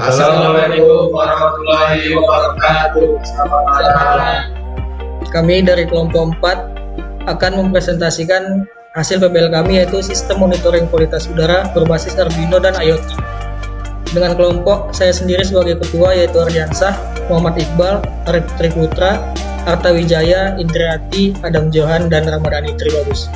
Assalamualaikum warahmatullahi wabarakatuh. Selamat malam. Kami dari kelompok 4 akan mempresentasikan hasil PBL kami, yaitu sistem monitoring kualitas udara berbasis Arduino dan IoT. Dengan kelompok, saya sendiri sebagai ketua yaitu Ardiansah, Muhammad Iqbal, Arif Triputra, Arta Wijaya, Indriati, Adam Johan, dan Ramadhani Tribagus.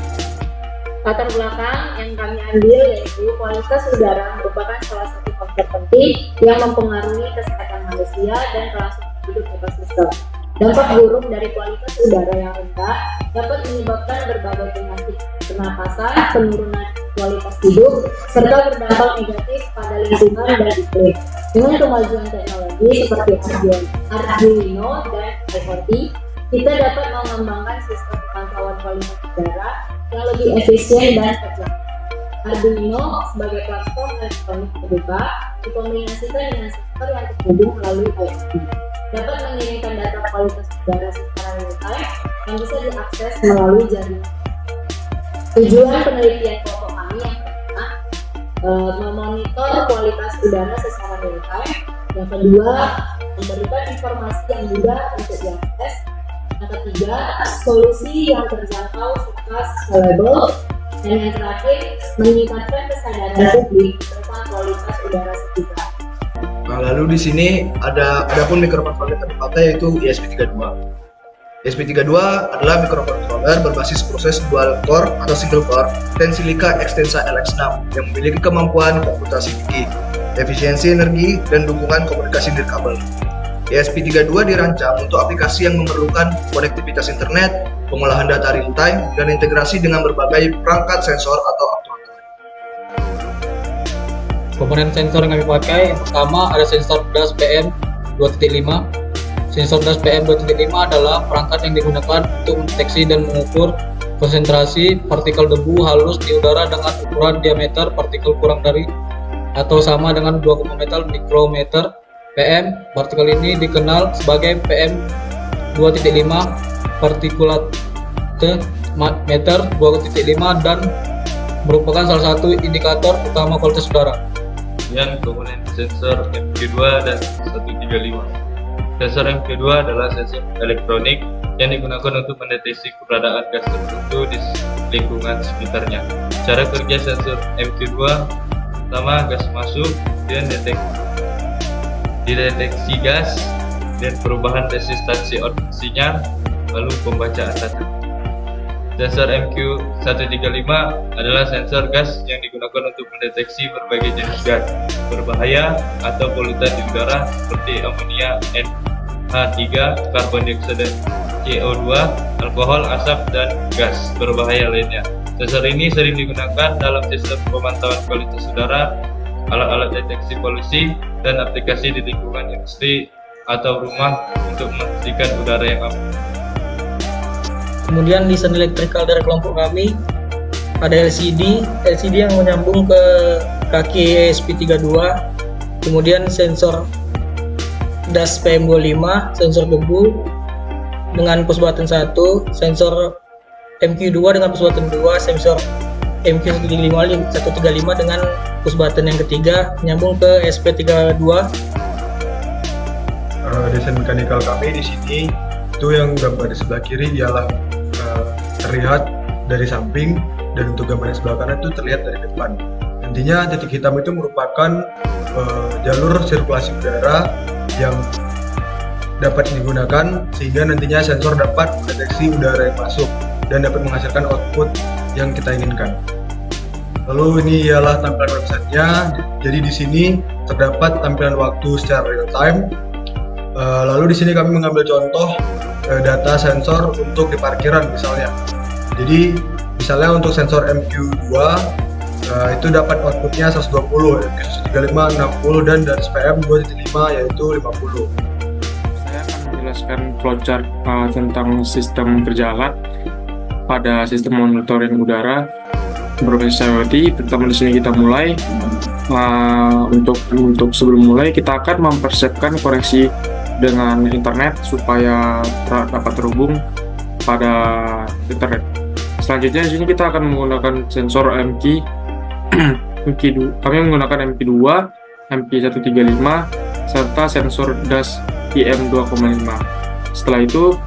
Latar belakang yang kami ambil yaitu kualitas udara merupakan salah satu faktor penting yang mempengaruhi kesehatan manusia dan kelangsungan hidup ekosistem. Dampak buruk dari kualitas udara yang rendah dapat menyebabkan berbagai penyakit pernapasan, penurunan kualitas hidup, serta berdampak negatif pada lingkungan dan iklim. Dengan kemajuan teknologi seperti Arduino dan IoT, kita dapat mengembangkan sistem pemantauan kualitas udara yang lebih efisien dan terjangkau. Arduino sebagai platform elektronik terbuka dikombinasikan dengan sensor yang terhubung melalui IoT, dapat mengirimkan data kualitas udara secara real-time yang bisa diakses melalui jaringan. Tujuan penelitian kelompok kami yang pertama, memonitor kualitas udara secara real-time. Yang kedua, memberikan informasi yang mudah untuk diakses. Yang ketiga, solusi yang terjangkau serta scalable. Dan yang terakhir, meningkatkan kesadaran publik tentang kualitas udara sekitar. Nah, lalu di sini adapun mikrokontroller yang dipakai yaitu ESP32. ESP32 adalah mikrokontroller berbasis proses dual core atau single core Tensilica Extensa LX6 yang memiliki kemampuan komputasi tinggi, efisiensi energi, dan dukungan komunikasi nirkabel. ESP32 dirancang untuk aplikasi yang memerlukan konektivitas internet, pengolahan data real time, dan integrasi dengan berbagai perangkat sensor atau aktuator. Komponen sensor yang kami pakai, yang pertama ada sensor DAS PM 2.5. Sensor DAS PM 2.5 adalah perangkat yang digunakan untuk mendeteksi dan mengukur konsentrasi partikel debu halus di udara dengan ukuran diameter partikel kurang dari atau sama dengan 2,0 mikrometer PM. Partikel ini dikenal sebagai PM 2.5 particulate meter 2.5 dan merupakan salah satu indikator utama kualitas udara. Kemudian komponen sensor MQ2 dan 135. Sensor MQ2 adalah sensor elektronik yang digunakan untuk mendeteksi keberadaan gas tertentu di lingkungan sekitarnya. Cara kerja sensor MQ2, pertama gas masuk, dan dideteksi gas dan perubahan resistansi output-nya, lalu pembacaan data. Sensor MQ135 adalah sensor gas yang digunakan untuk mendeteksi berbagai jenis gas berbahaya atau polutan di udara seperti amonia, NH3, karbon dioksida, CO2, alkohol, asap, dan gas berbahaya lainnya. Sensor ini sering digunakan dalam sistem pemantauan kualitas udara, alat-alat deteksi polusi, dan aplikasi di lingkungan industri atau rumah untuk memastikan udara yang aman. Kemudian desain elektrikal dari kelompok kami ada LCD yang menyambung ke kaki ESP32, kemudian sensor DAS PM25, sensor debu dengan push button 1, sensor MQ2 dengan push button 2, sensor MQ135 dengan push button yang ketiga nyambung ke ESP32. Desain mekanikal kami di sini itu yang gambar di sebelah kiri ialah terlihat dari samping, dan untuk gambar yang sebelah kanan itu terlihat dari depan. Intinya titik hitam itu merupakan jalur sirkulasi udara yang dapat digunakan sehingga nantinya sensor dapat mendeteksi udara yang masuk dan dapat menghasilkan output yang kita inginkan. Lalu ini ialah tampilan websitenya. Jadi di sini terdapat tampilan waktu secara real time. Lalu di sini kami mengambil contoh data sensor untuk di parkiran misalnya. Jadi misalnya untuk sensor MQ2 itu dapat outputnya 120, MQ135 60, dan dari PM 2.5 yaitu 50. Saya akan menjelaskan flowchart tentang sistem kerja alat pada sistem monitoring udara berbasis IoT. Pertama di sini kita mulai. Untuk sebelum mulai kita akan mempersiapkan koneksi dengan internet supaya dapat terhubung pada internet. Selanjutnya di sini kita akan menggunakan sensor MQ2. Kami menggunakan MQ2 MP135 serta sensor DAS PM2,5. Setelah itu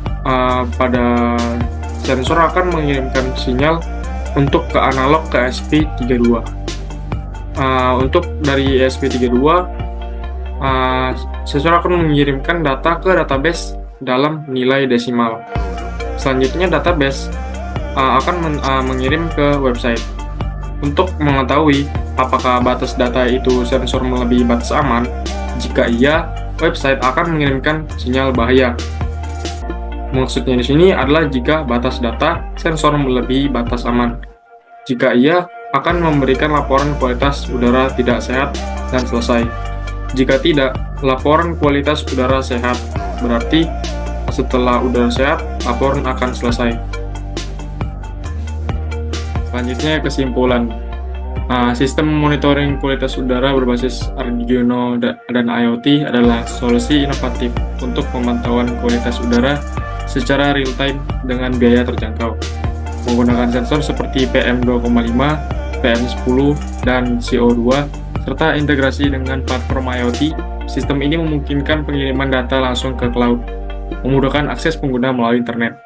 pada sensor akan mengirimkan sinyal untuk ke analog ke ESP32. Untuk dari ESP32 sensor akan mengirimkan data ke database dalam nilai desimal. Selanjutnya database akan mengirim ke website. Untuk mengetahui apakah batas data itu sensor melebihi batas aman, jika iya, website akan mengirimkan sinyal bahaya. Maksudnya di sini adalah jika batas data sensor melebihi batas aman. Jika iya, akan memberikan laporan kualitas udara tidak sehat dan selesai. Jika tidak, laporan kualitas udara sehat, berarti setelah udara sehat, laporan akan selesai. Selanjutnya kesimpulan. Sistem monitoring kualitas udara berbasis Arduino dan IoT adalah solusi inovatif untuk pemantauan kualitas udara secara real-time dengan biaya terjangkau. Menggunakan sensor seperti PM2,5, PM10, dan CO2, serta integrasi dengan platform IoT, sistem ini memungkinkan pengiriman data langsung ke cloud, memudahkan akses pengguna melalui internet.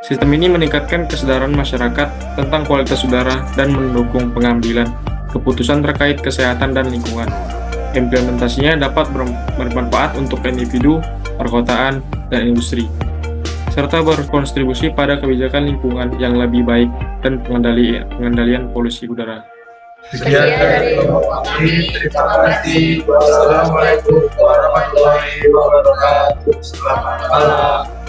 Sistem ini meningkatkan kesadaran masyarakat tentang kualitas udara dan mendukung pengambilan keputusan terkait kesehatan dan lingkungan. Implementasinya dapat bermanfaat untuk individu, perkotaan, dan industri, serta berkontribusi pada kebijakan lingkungan yang lebih baik dan pengendalian polusi udara. Sekian dari kelompok kami. Terima kasih. Wassalamualaikum warahmatullahi wabarakatuh. Selamat malam.